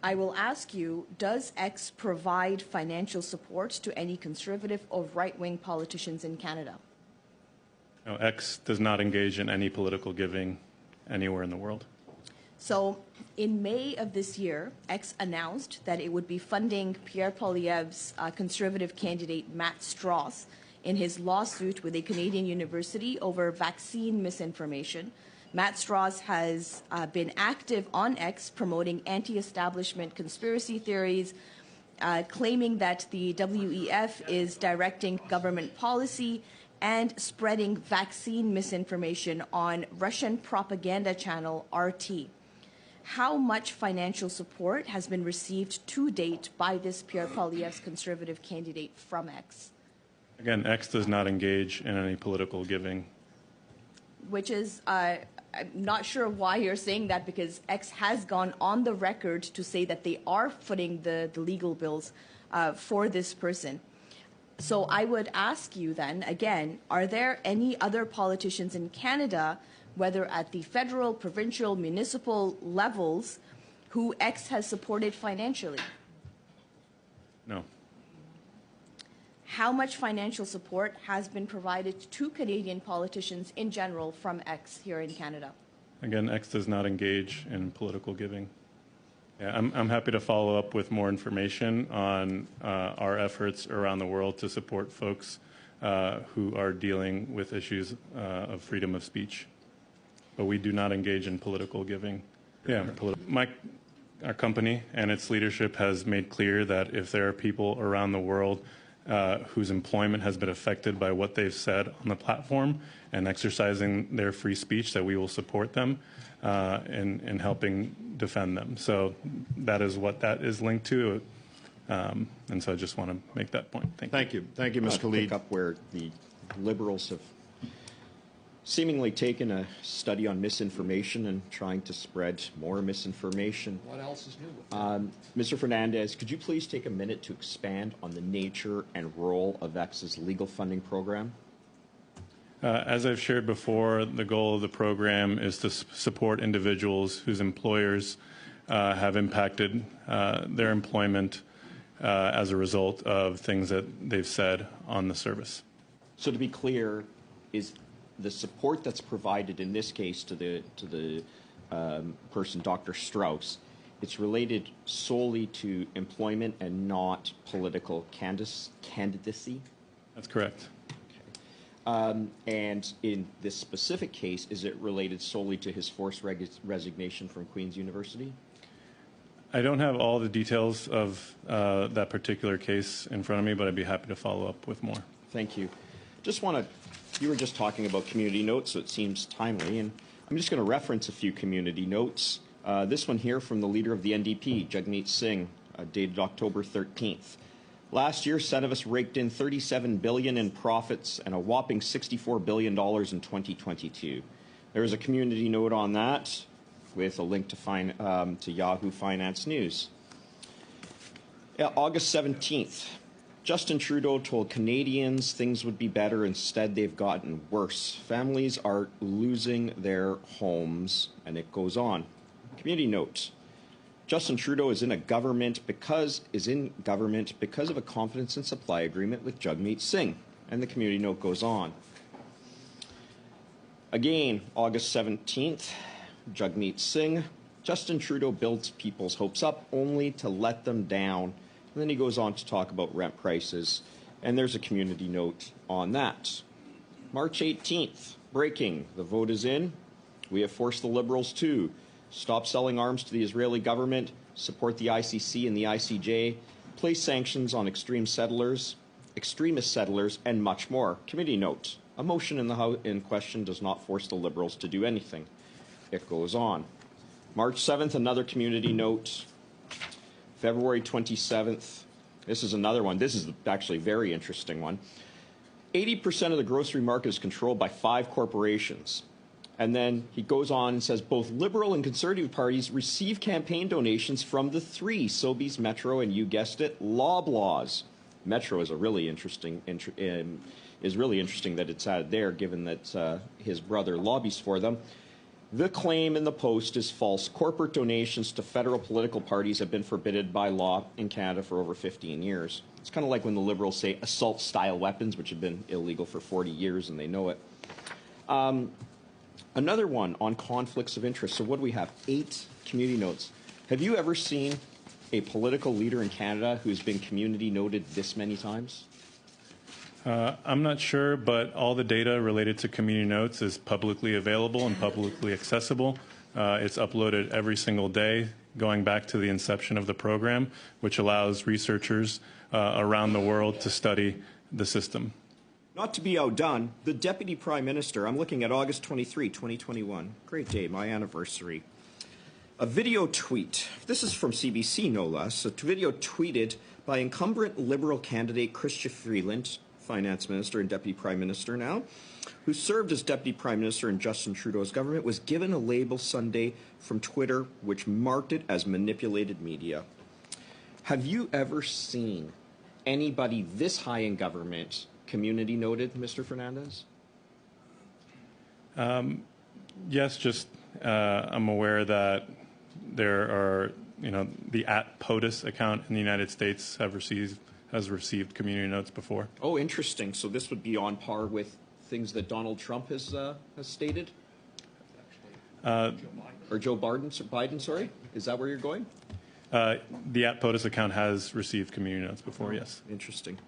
I will ask you, does X provide financial support to any conservative or right-wing politicians in Canada? No, X does not engage in any political giving anywhere in the world. So in May of this year, X announced that it would be funding Pierre Poilievre's conservative candidate Matt Strauss in his lawsuit with a Canadian university over vaccine misinformation. Matt Strauss has been active on X promoting anti-establishment conspiracy theories, claiming that the WEF is directing government policy and spreading vaccine misinformation on Russian propaganda channel RT. How much financial support has been received to date by this Pierre Poilievre's conservative candidate from X? Again, X does not engage in any political giving. Which is, I'm not sure why you're saying that, because X has gone on the record to say that they are footing the legal bills for this person. So I would ask you then, again, are there any other politicians in Canada, whether at the federal, provincial, municipal levels, who X has supported financially? No. How much financial support has been provided to Canadian politicians in general from X here in Canada? Again, X does not engage in political giving. Yeah, I'm happy to follow up with more information on our efforts around the world to support folks who are dealing with issues of freedom of speech. But we do not engage in political giving. Yeah, our company and its leadership has made clear that if there are people around the world whose employment has been affected by what they've said on the platform and exercising their free speech, that we will support them in helping defend them. So that is what that is linked to. And so I just want to make that point. Thank you. Thank you, Ms. Khalid. Pick up where the Liberals have seemingly taken a study on misinformation and trying to spread more misinformation. What else is new with that? Mr. Fernandez, could you please take a minute to expand on the nature and role of X's legal funding program? As I've shared before, the goal of the program is to support individuals whose employers have impacted their employment as a result of things that they've said on the service. So to be clear, is the support that's provided in this case to the person, Dr. Strauss, it's related solely to employment and not political candidacy? That's correct. And in this specific case, is it related solely to his forced resignation from Queen's University? I don't have all the details of that particular case in front of me, but I'd be happy to follow up with more. Thank you. Just want to, you were just talking about community notes, so it seems timely, and I'm just going to reference a few community notes. This one here from the leader of the NDP, Jagmeet Singh, dated October 13th. Last year, Cenovus raked in $37 billion in profits and a whopping $64 billion in 2022. There is a community note on that with a link to Yahoo Finance News. August 17th, Justin Trudeau told Canadians things would be better. Instead, they've gotten worse. Families are losing their homes, and it goes on. Community note. Justin Trudeau is in government because of a confidence and supply agreement with Jagmeet Singh. And the community note goes on. Again, August 17th, Jagmeet Singh. Justin Trudeau builds people's hopes up only to let them down. And then he goes on to talk about rent prices. And there's a community note on that. March 18th, breaking. The vote is in. We have forced the Liberals to stop selling arms to the Israeli government, support the ICC and the ICJ, place sanctions on extremist settlers, and much more. Committee note, a motion in the House in question does not force the Liberals to do anything. It goes on. March 7th, another community note. February 27th, this is another one. This is actually a very interesting one. 80% of the grocery market is controlled by 5 corporations. And then he goes on and says both Liberal and Conservative parties receive campaign donations from the 3, Sobeys, Metro, and you guessed it, Loblaws. Metro is a really interesting that it's added there, given that his brother lobbies for them. The claim in the Post is false. Corporate donations to federal political parties have been forbidden by law in Canada for over 15 years. It's kind of like when the Liberals say assault-style weapons, which have been illegal for 40 years, and they know it. Another one on conflicts of interest. So what do we have? 8 community notes. Have you ever seen a political leader in Canada who's been community noted this many times? I'm not sure, but all the data related to community notes is publicly available and publicly accessible. It's uploaded every single day, going back to the inception of the program, which allows researchers around the world to study the system. Not to be outdone, the Deputy Prime Minister, I'm looking at August 23, 2021. Great day, my anniversary. A video tweet, this is from CBC no less, a video tweeted by incumbent Liberal candidate Chrystia Freeland, Finance Minister and Deputy Prime Minister now, who served as Deputy Prime Minister in Justin Trudeau's government, was given a label Sunday from Twitter which marked it as manipulated media. Have you ever seen anybody this high in government community noted, Mr. Fernandez? Yes, just I'm aware that there are, the @POTUS account in the United States has received community notes before. Oh, interesting. So this would be on par with things that Donald Trump has stated? Or Joe Biden, sorry? Is that where you're going? The @POTUS account has received community notes before, yes. Interesting.